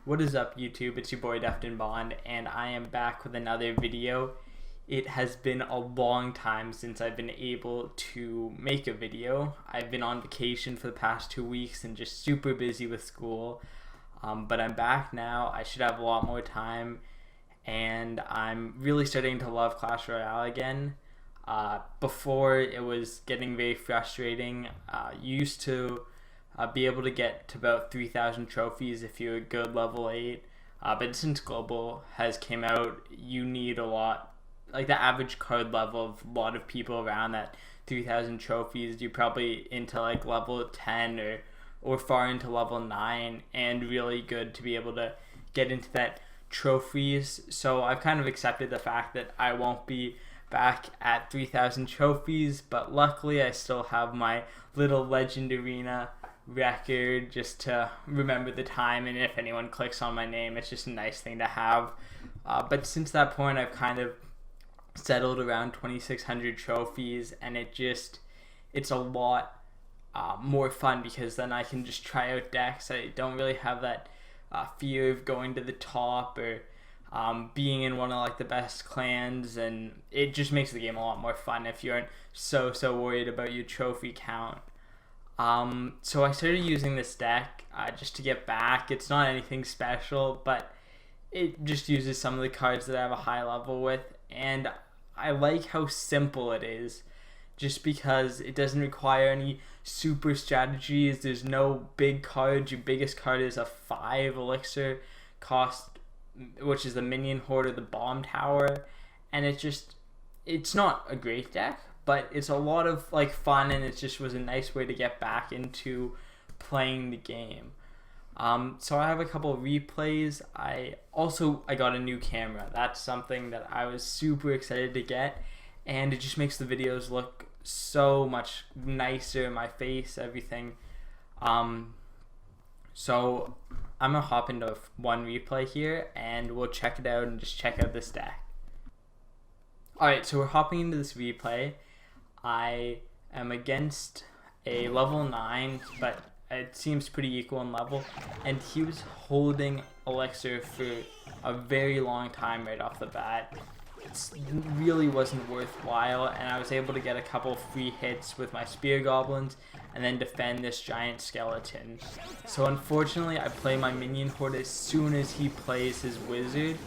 What is up, YouTube? It's your boy Duftonbond, and I am back with another video. It has been a long time since I've been able to make a video. I've been on vacation for the past 2 weeks and just super busy with school, but I'm back now. I should have a lot more time, and I'm really starting to love Clash Royale again. Before, it was getting very frustrating. You used to be able to get to about 3,000 trophies if you're a good level 8, but since Global has came out, you need a lot, like the average card level of a lot of people around that 3,000 trophies. You're probably into like level 10 or far into level 9, and really good to be able to get into that trophies. So I've kind of accepted the fact that I won't be back at 3,000 trophies, but luckily I still have my little Legend Arena record just to remember the time, and if anyone clicks on my name, it's just a nice thing to have. But since that point, I've kind of settled around 2,600 trophies, and it's a lot more fun because then I can just try out decks. I don't really have that fear of going to the top or being in one of like the best clans, and it just makes the game a lot more fun if you aren't so worried about your trophy count. So I started using this deck just to get back. It's not anything special, but it just uses some of the cards that I have a high level with, and I like how simple it is just because it doesn't require any super strategies. There's no big cards. Your biggest card is a 5 elixir cost, which is the minion horde or the bomb tower, and it's not a great deck, but it's a lot of like fun, and it just was a nice way to get back into playing the game. So I have a couple of replays. I got a new camera. That's something that I was super excited to get, and it just makes the videos look so much nicer, my face, everything. So I'm gonna hop into one replay here, and we'll check it out and just check out this deck. Alright, so we're hopping into this replay. I am against a level 9, but it seems pretty equal in level, and he was holding elixir for a very long time right off the bat. It really wasn't worthwhile, and I was able to get a couple free hits with my spear goblins and then defend this giant skeleton. So unfortunately, I play my minion horde as soon as he plays his wizard,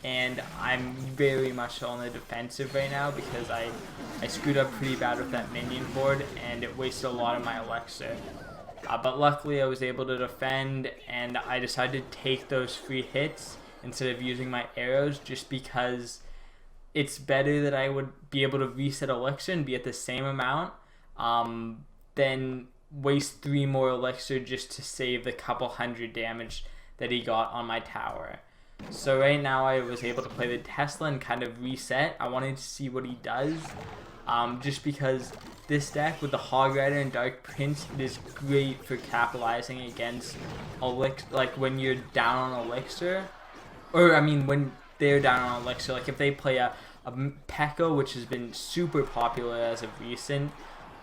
and I'm very much on the defensive right now because I screwed up pretty bad with that minion horde, and it wasted a lot of my elixir. But luckily I was able to defend, and I decided to take those free hits instead of using my arrows, just because it's better that I would be able to reset elixir and be at the same amount than waste 3 more elixir just to save the couple hundred damage that he got on my tower. So right now I was able to play the Tesla and kind of reset. I wanted to see what he does, just because this deck with the Hog Rider and Dark Prince, it is great for capitalizing against elixir, like when you're down on elixir, or I mean when they're down on elixir. Like if they play a Pekka, which has been super popular as of recent,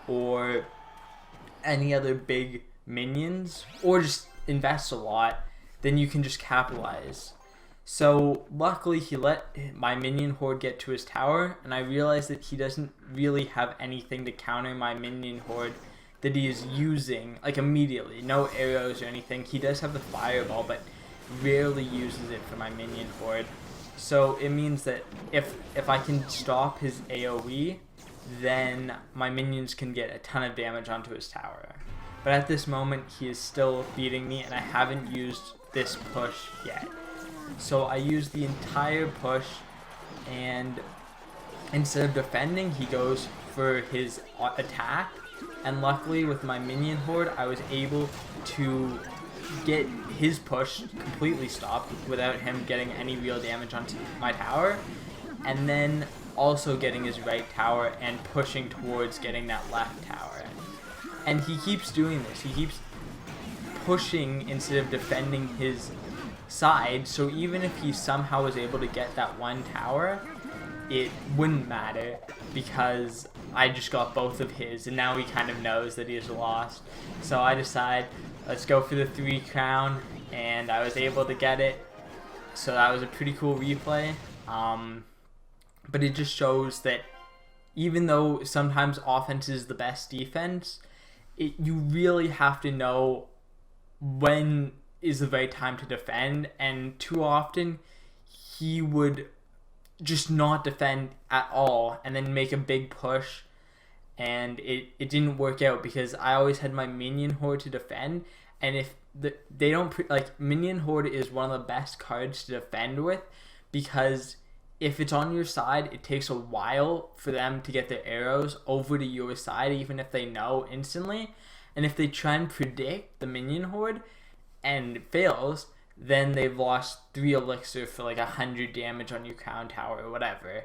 or any other big minions, or just invest a lot, then you can just capitalize. So luckily he let my minion horde get to his tower, and I realized that he doesn't really have anything to counter my minion horde that he is using like immediately. No arrows or anything. He does have the fireball, but rarely uses it for my minion horde. So it means that if I can stop his AoE, then my minions can get a ton of damage onto his tower. But at this moment he is still beating me, and I haven't used this push yet. So I used the entire push, and instead of defending, he goes for his attack, and luckily with my minion horde I was able to get his push completely stopped without him getting any real damage onto my tower, and then also getting his right tower and pushing towards getting that left tower. And he keeps doing this. He keeps pushing instead of defending his side, so even if he somehow was able to get that one tower, it wouldn't matter because I just got both of his, and now he kind of knows that he has lost. So I decide, let's go for the 3 crown, and I was able to get it. So that was a pretty cool replay. But it just shows that even though sometimes offense is the best defense, you really have to know when is the right time to defend. And too often, he would just not defend at all and then make a big push. And it didn't work out because I always had my minion horde to defend. And if they don't, like, minion horde is one of the best cards to defend with, because if it's on your side, it takes a while for them to get their arrows over to your side, even if they know instantly. And if they try and predict the minion horde and it fails, then they've lost 3 elixir for like 100 damage on your crown tower or whatever.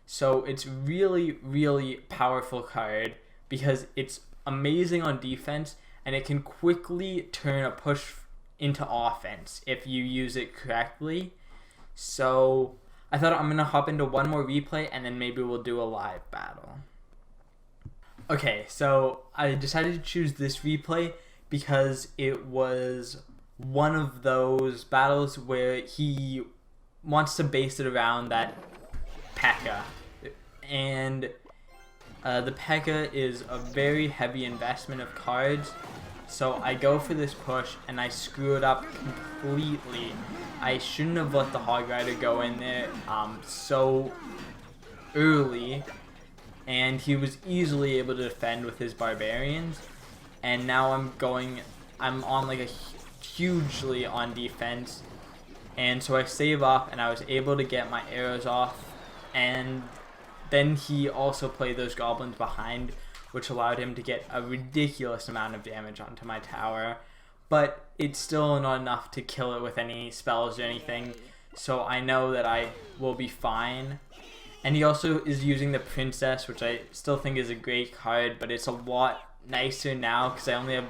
So it's really, really powerful card because it's amazing on defense and it can quickly turn a push into offense if you use it correctly. So I thought I'm going to hop into one more replay and then maybe we'll do a live battle. Okay, so I decided to choose this replay because it was one of those battles where he wants to base it around that P.E.K.K.A. And the P.E.K.K.A. is a very heavy investment of cards. So I go for this push and I screw it up completely. I shouldn't have let the Hog Rider go in there so early, and he was easily able to defend with his barbarians. And now I'm on like a hugely on defense, and so I save up and I was able to get my arrows off, and then he also played those goblins behind, which allowed him to get a ridiculous amount of damage onto my tower. But it's still not enough to kill it with any spells or anything, so I know that I will be fine. And he also is using the Princess, which I still think is a great card, but it's a lot nicer now because I only have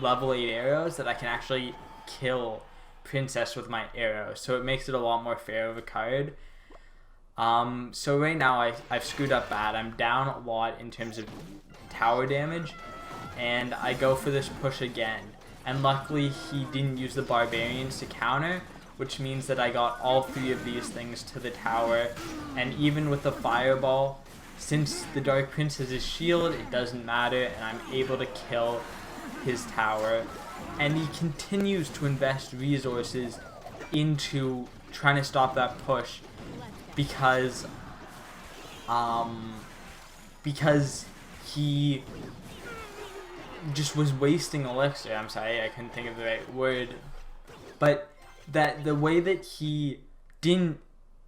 level 8 arrows that I can actually kill Princess with my arrows, so it makes it a lot more fair of a card. So right now I've screwed up bad. I'm down a lot in terms of tower damage, and I go for this push again. And luckily he didn't use the barbarians to counter, which means that I got all 3 of these things to the tower. And even with the fireball, since the Dark Prince has his shield, it doesn't matter, and I'm able to kill his tower. And he continues to invest resources into trying to stop that push because he just was wasting elixir. I'm sorry, I couldn't think of the right word. But that the way that he didn't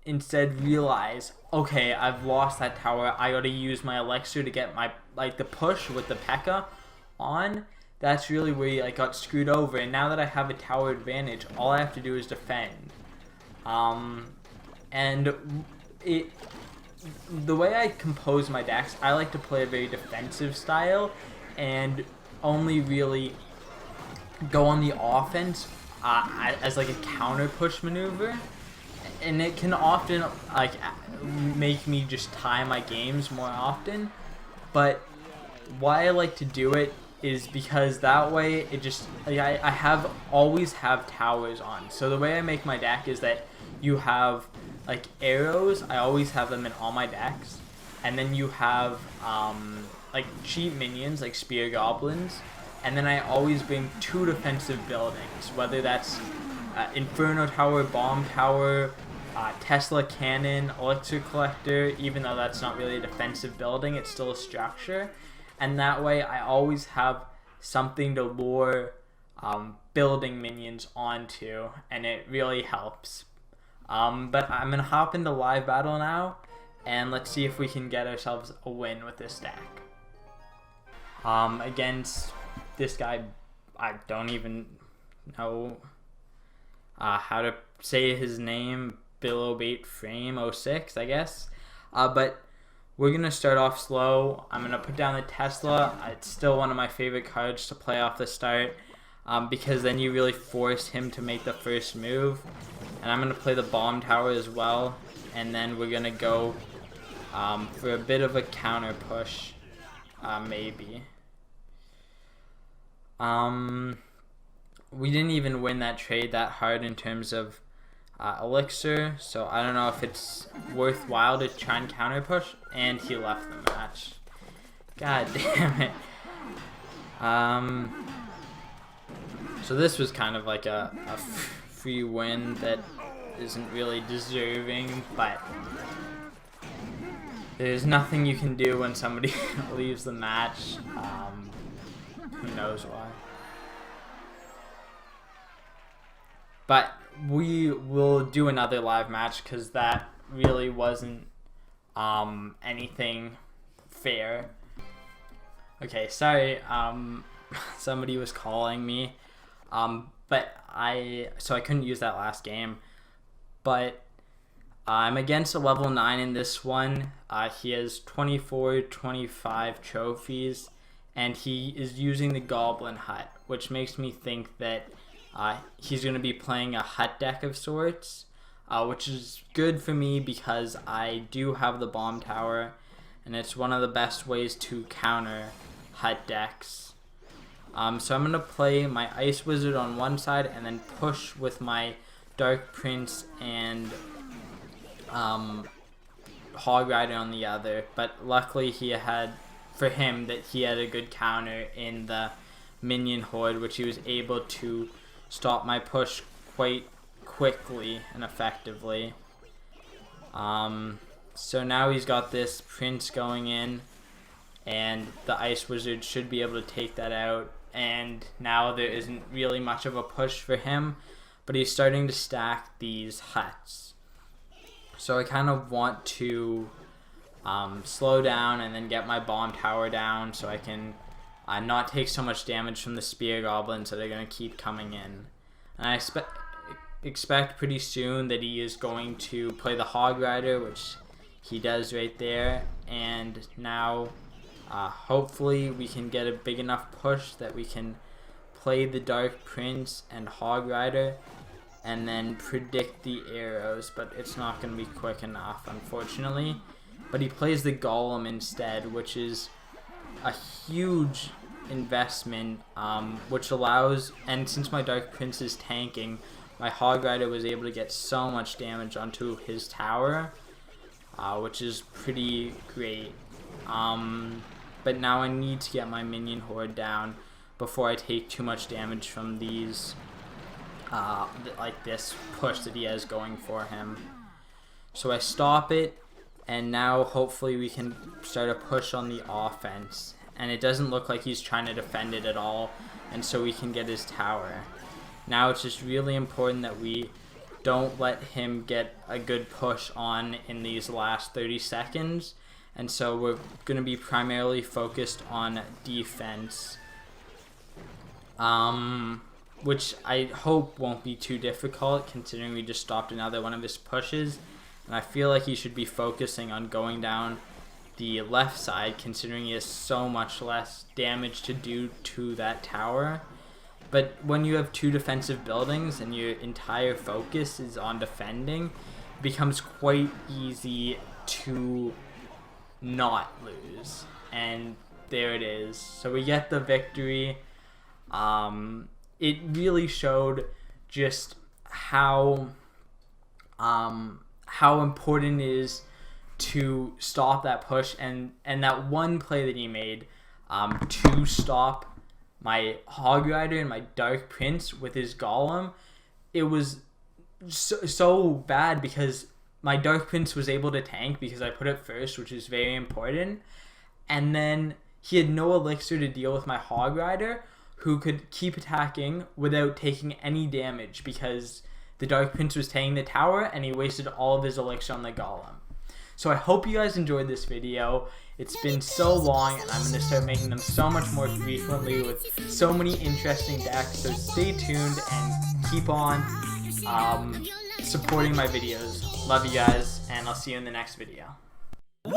instead realize, okay, I've lost that tower, I gotta use my elixir to get my, like, the push with the P.E.K.K.A. on, that's really where he, like, got screwed over. And now that I have a tower advantage, all I have to do is defend. And the way I compose my decks, I like to play a very defensive style and only really go on the offense as like a counter push maneuver, and it can often like make me just tie my games more often. But why I like to do it is because that way it just, like, I always have towers on. So the way I make my deck is that you have like arrows, I always have them in all my decks, and then you have like cheap minions like spear goblins, and then I always bring 2 defensive buildings, whether that's Inferno Tower, Bomb Tower, Tesla Cannon, Elixir Collector. Even though that's not really a defensive building, it's still a structure, and that way I always have something to lure building minions onto, and it really helps. But I'm going to hop into live battle now, and let's see if we can get ourselves a win with this deck. Against this guy, I don't even know how to say his name, Billowbait Frame 06, I guess. But we're going to start off slow. I'm going to put down the Tesla. It's still one of my favorite cards to play off the start, because then you really force him to make the first move. And I'm going to play the Bomb Tower as well, and then we're going to go for a bit of a counter push, maybe. we didn't even win that trade that hard in terms of elixir, so I don't know if it's worthwhile to try and counter push. And he left the match. God damn it. So this was kind of like a free win that isn't really deserving, but there's nothing you can do when somebody leaves the match. Who knows why. But we will do another live match because that really wasn't anything fair. Okay, sorry, somebody was calling me, but I couldn't use that last game, but I'm against a level 9 in this one. He has 25 trophies, and he is using the Goblin Hut, which makes me think that he's going to be playing a hut deck of sorts, which is good for me because I do have the bomb tower, and it's one of the best ways to counter hut decks. So I'm going to play my Ice Wizard on one side and then push with my Dark Prince and Hog Rider on the other. But luckily he had a good counter in the minion horde, which he was able to stop my push quite quickly and effectively. So now he's got this Prince going in, and the Ice Wizard should be able to take that out, and now there isn't really much of a push for him, but he's starting to stack these huts. So I kind of want to slow down and then get my bomb tower down so I can not take so much damage from the spear goblins that are going to keep coming in. And I expect pretty soon that he is going to play the Hog Rider, which he does right there, and now hopefully we can get a big enough push that we can play the Dark Prince and Hog Rider and then predict the arrows, but it's not going to be quick enough, unfortunately. But he plays the Golem instead, which is a huge investment, which allows, and since my Dark Prince is tanking, my Hog Rider was able to get so much damage onto his tower, which is pretty great. But now I need to get my minion horde down before I take too much damage from these, like this push that he has going for him. So I stop it, and now hopefully we can start a push on the offense. And it doesn't look like he's trying to defend it at all, and so we can get his tower. Now it's just really important that we don't let him get a good push on in these last 30 seconds. And so we're going to be primarily focused on defense, which I hope won't be too difficult considering we just stopped another one of his pushes. And I feel like he should be focusing on going down the left side considering he has so much less damage to do to that tower. But when you have two defensive buildings and your entire focus is on defending, it becomes quite easy to not lose. And there it is. So we get the victory. It really showed just how important it is to stop that push, and that one play that he made to stop my Hog Rider and my Dark Prince with his Golem. It was so bad because my Dark Prince was able to tank because I put it first, which is very important, and then he had no elixir to deal with my Hog Rider, who could keep attacking without taking any damage because the Dark Prince was tanking the tower and he wasted all of his elixir on the Golem. So I hope you guys enjoyed this video. It's been so long, and I'm going to start making them so much more frequently with so many interesting decks. So stay tuned and keep on supporting my videos. Love you guys, and I'll see you in the next video. Woo!